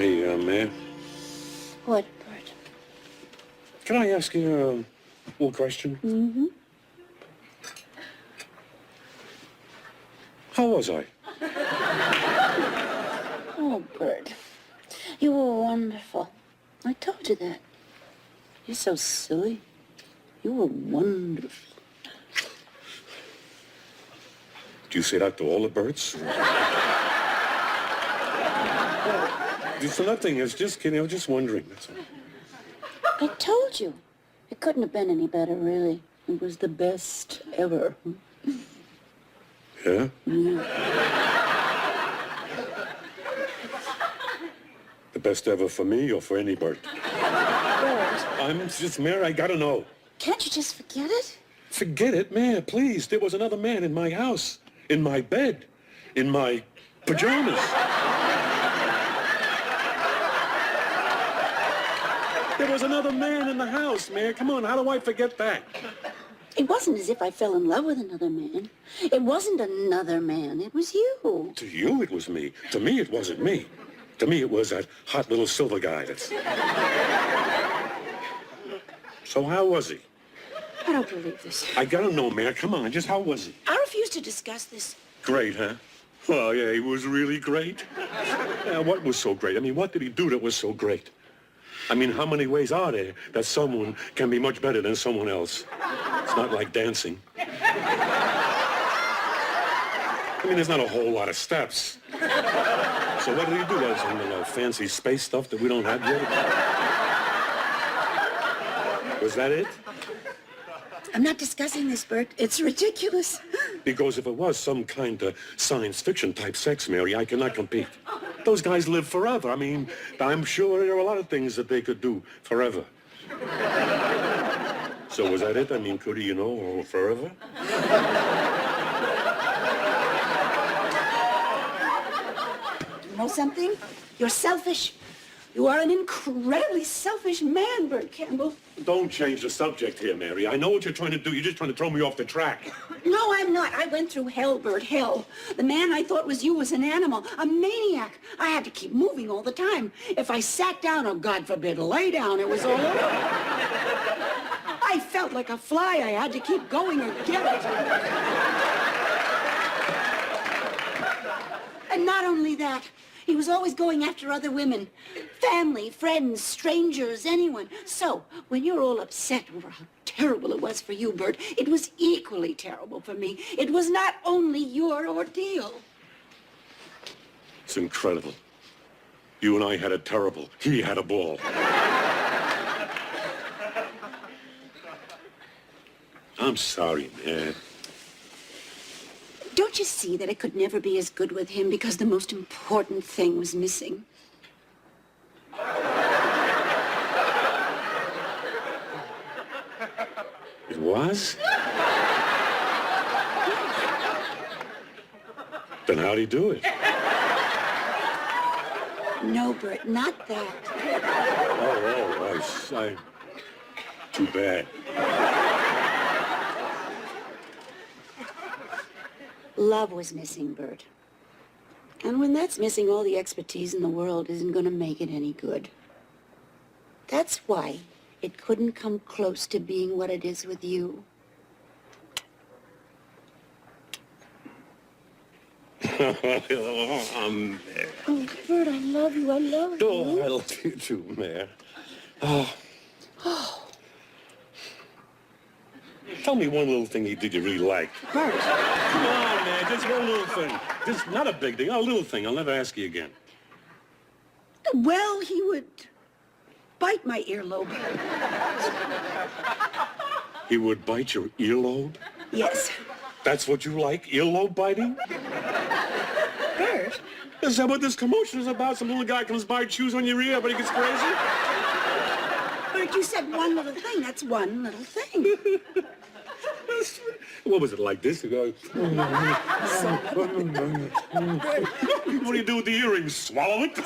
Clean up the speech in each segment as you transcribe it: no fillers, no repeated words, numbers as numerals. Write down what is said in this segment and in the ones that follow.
Hey, man. What, Burt? Can I ask you a little question? Mm-hmm. How was I? Oh, Burt. You were wonderful. I told you that. You're so silly. You were wonderful. Do you say that to all the birds? It's nothing. It's just kidding. I was just wondering. That's all. I told you. It couldn't have been any better, really. It was the best ever. Yeah? Yeah. The best ever for me or for any bird? Burt. I'm just, Mary, I gotta know. Can't you just forget it? Forget it, man, please. There was another man in my house, in my bed, in my pajamas. There was another man in the house, man. Come on, how do I forget that? It wasn't as if I fell in love with another man. It wasn't another man. It was you. To you, it was me. To me, it wasn't me. To me, it was that hot little silver guy that's... So how was he? I don't believe this. I gotta know, man. Come on, just how was he? I refuse to discuss this. Great, huh? Well, yeah, he was really great. Yeah, what was so great? I mean, what did he do that was so great? I mean, how many ways are there that someone can be much better than someone else? It's not like dancing. I mean, there's not a whole lot of steps. So what did he do? Was some fancy space stuff that we don't have yet? Was that it? I'm not discussing this, Burt. It's ridiculous. Because if it was some kind of science fiction type sex, Mary, I cannot compete. Those guys live forever. I mean, I'm sure there are a lot of things that they could do forever. So was that it? I mean, could he, or forever? You know something? You're selfish. You are an incredibly selfish man, Burt Campbell. Don't change the subject here, Mary. I know what you're trying to do. You're just trying to throw me off the track. No, I'm not. I went through hell, Burt, hell. The man I thought was you was an animal, a maniac. I had to keep moving all the time. If I sat down, or God forbid, lay down, it was all over. I felt like a fly. I had to keep going or get it. And not only that, he was always going after other women. Family, friends, strangers, anyone. So, when you're all upset over how terrible it was for you, Burt, it was equally terrible for me. It was not only your ordeal. It's incredible. You and I had it terrible. He had a ball. I'm sorry, man. Don't you see that it could never be as good with him because the most important thing was missing? It was? Then how'd he do it? No, Burt, not that. I... Too bad. Love was missing, Burt. And when that's missing, all the expertise in the world isn't going to make it any good. That's why it couldn't come close to being what it is with you. Oh, Burt, I love you. I love you. Oh, I love you too, man. Oh. Tell me one little thing he did you really liked. Burt. Come on, man, just one little thing. Just not a big thing, a little thing. I'll never ask you again. Well, he would bite my earlobe. He would bite your earlobe? Yes. That's what you like, earlobe biting? Burt. Is that what this commotion is about? Some little guy comes by, chews on your ear, but he gets crazy? Burt, you said one little thing. That's one little thing. What was it like this? You go... What do you do with the earrings? Swallow it?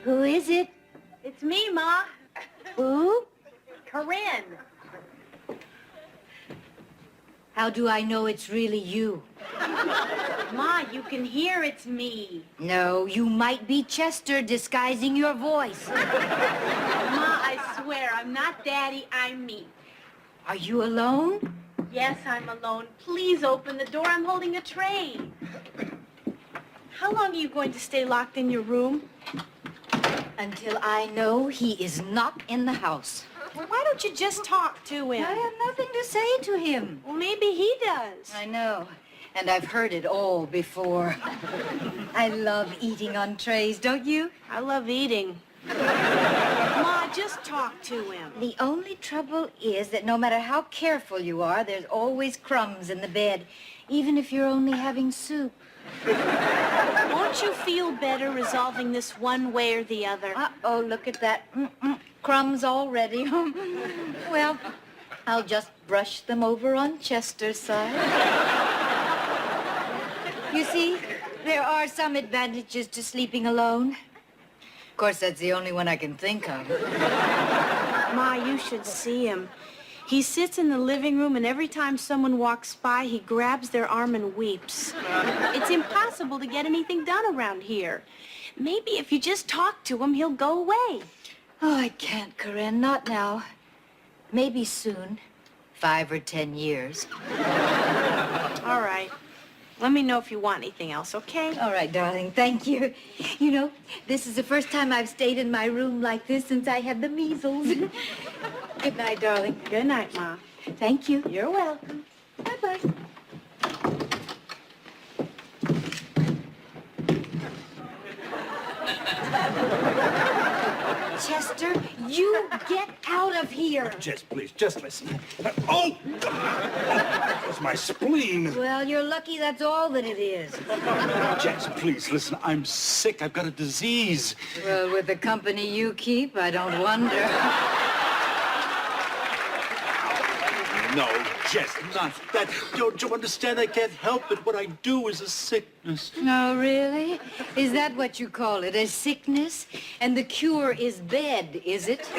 Who is it? It's me, Ma. Who? Corinne. How do I know it's really you? Ma, you can hear it's me. No, you might be Chester disguising your voice. Ma, I swear, I'm not Daddy, I'm me. Are you alone? Yes, I'm alone. Please open the door. I'm holding a tray. How long are you going to stay locked in your room? Until I know he is not in the house. Well, why don't you just talk to him? I have nothing to say to him. Well, maybe he does. I know, and I've heard it all before. I love eating on trays, don't you? I love eating. Ma, just talk to him. The only trouble is that no matter how careful you are, there's always crumbs in the bed, even if you're only having soup. Won't you feel better resolving this one way or the other? Uh-oh, look at that. Crumbs already. Well, I'll just brush them over on Chester's side. You see, there are some advantages to sleeping alone. Of course, that's the only one I can think of. Ma, you should see him. He sits in the living room, and every time someone walks by, he grabs their arm and weeps. It's impossible to get anything done around here. Maybe if you just talk to him, he'll go away. Oh, I can't, Corinne. Not now. Maybe soon. 5 or 10 years. All right. Let me know if you want anything else, okay? All right, darling. Thank you. You know, this is the first time I've stayed in my room like this since I had the measles. Good night, darling. Good night, Ma. Thank you. You're welcome. Bye-bye. Chester, you get out of here. Jess, please, just listen. Oh! That was my spleen. Well, you're lucky that's all that it is. Jess, please, listen. I'm sick. I've got a disease. Well, with the company you keep, I don't wonder. No, Jess, not that. Don't you understand? I can't help it. What I do is a sickness. No, really? Is that what you call it, a sickness? And the cure is bed, is it?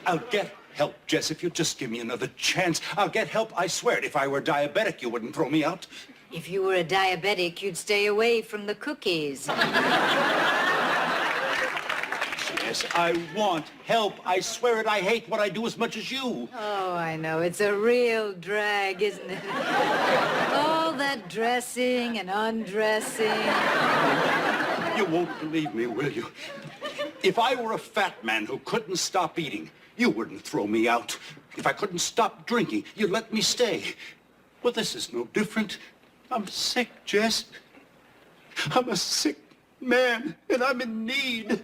I'll get help, Jess, if you just give me another chance. I'll get help, I swear it. If I were diabetic, you wouldn't throw me out. If you were a diabetic, you'd stay away from the cookies. Jess, I want help. I swear it. I hate what I do as much as you. Oh, I know. It's a real drag, isn't it? All that dressing and undressing. You won't believe me, will you? If I were a fat man who couldn't stop eating, you wouldn't throw me out. If I couldn't stop drinking, you'd let me stay. Well, this is no different. I'm sick, Jess. I'm a sick man, and I'm in need.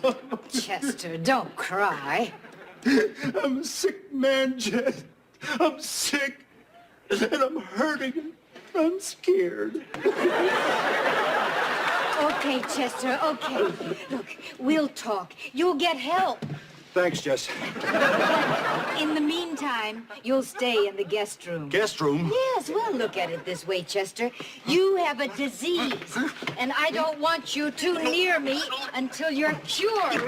Oh, Chester, don't cry. I'm a sick man, Jess. I'm sick, and I'm hurting. I'm scared. Okay, Chester, okay. Look, we'll talk. You'll get help. Thanks, Jess. In the meantime, you'll stay in the guest room. Guest room? Yes, well, look at it this way, Chester. You have a disease, and I don't want you too near me until you're cured.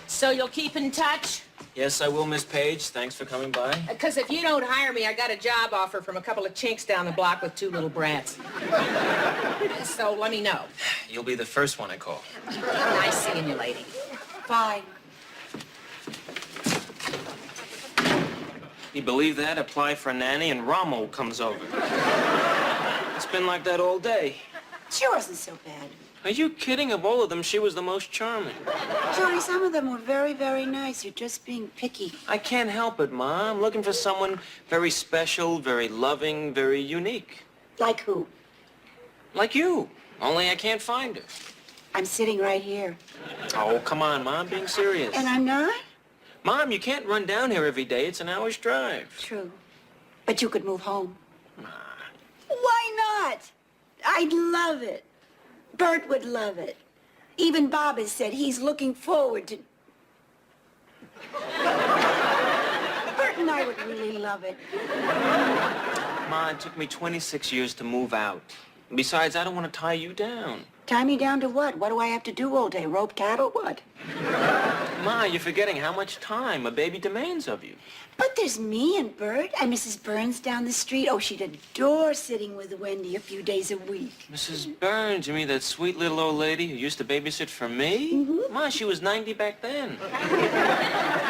So you'll keep in touch? Yes, I will, Miss Page. Thanks for coming by. Because if you don't hire me, I got a job offer from a couple of chinks down the block with 2 little brats. So let me know. You'll be the first one I call. Nice seeing you, lady. Fine. You believe that? Apply for a nanny and Romo comes over. It's been like that all day. She wasn't so bad. Are you kidding? Of all of them, she was the most charming. Johnny, some of them were very, very nice. You're just being picky. I can't help it, Ma. I'm looking for someone very special, very loving, very unique. Like who? Like you. Only I can't find her. I'm sitting right here. Oh, come on, Ma. I'm being serious. And I'm not? Mom, you can't run down here every day. It's an hour's drive. True. But you could move home. Why not? I'd love it. Burt would love it. Even Bob has said he's looking forward to... Burt and I would really love it. Ma, it took me 26 years to move out. Besides, I don't want to tie you down. Tie me down to what? What do I have to do all day? Rope cattle? What? Ma, you're forgetting how much time a baby demands of you. But there's me and Burt and Mrs. Burns down the street. Oh, she'd adore sitting with Wendy a few days a week. Mrs. Burns, you mean that sweet little old lady who used to babysit for me? Mm-hmm. Ma, she was 90 back then.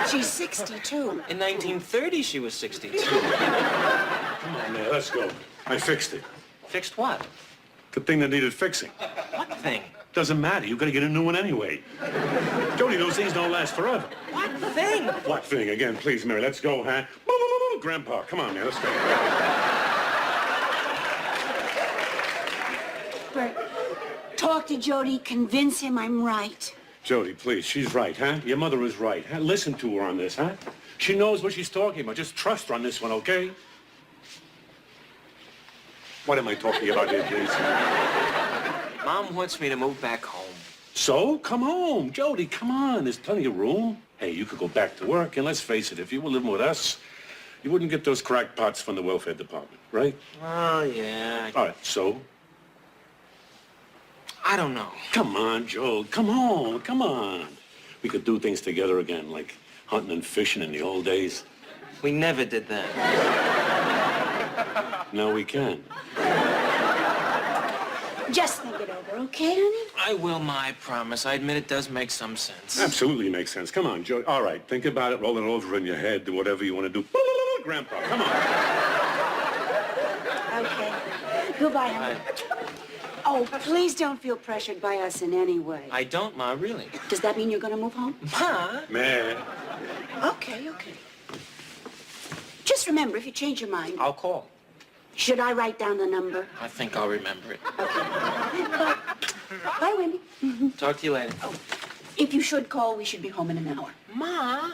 She's 62. In 1930, she was 62. Come on, man, let's go. I fixed it. Fixed what? The thing that needed fixing. What thing? Doesn't matter. You gotta get a new one anyway. Jody, those things don't last forever. What thing? What thing? Again, please, Mary, let's go, huh? Grandpa, come on, man, let's go. Burt, talk to Jody. Convince him I'm right. Jody, please, she's right, huh? Your mother is right, huh? Listen to her on this, huh? She knows what she's talking about. Just trust her on this one, okay? What am I talking about here, please? Mom wants me to move back home. So, come home. Jody, come on. There's plenty of room. Hey, you could go back to work, and let's face it, if you were living with us, you wouldn't get those crackpots from the welfare department, right? Oh, yeah. All right, so? I don't know. Come on, Joe. Come on, come on. We could do things together again, like hunting and fishing in the old days. We never did that. Now we can. Just think it over, okay, honey? I will, Ma, I promise. I admit it does make some sense. Absolutely makes sense. Come on, Joe. All right, think about it, roll it over in your head, do whatever you want to do. Grandpa, come on. Okay. Goodbye, honey. Oh, please don't feel pressured by us in any way. I don't, Ma, really. Does that mean you're going to move home? Ma? Man. Okay. Just remember, if you change your mind, I'll call. should I write down the number? I think I'll remember it. Bye, Wendy. Talk to you later. Oh, if you should call, we should be home in an hour. Ma?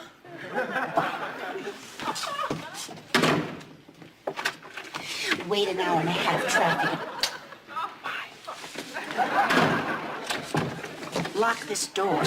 Wait an hour and a half traffic. Bye. Lock this door.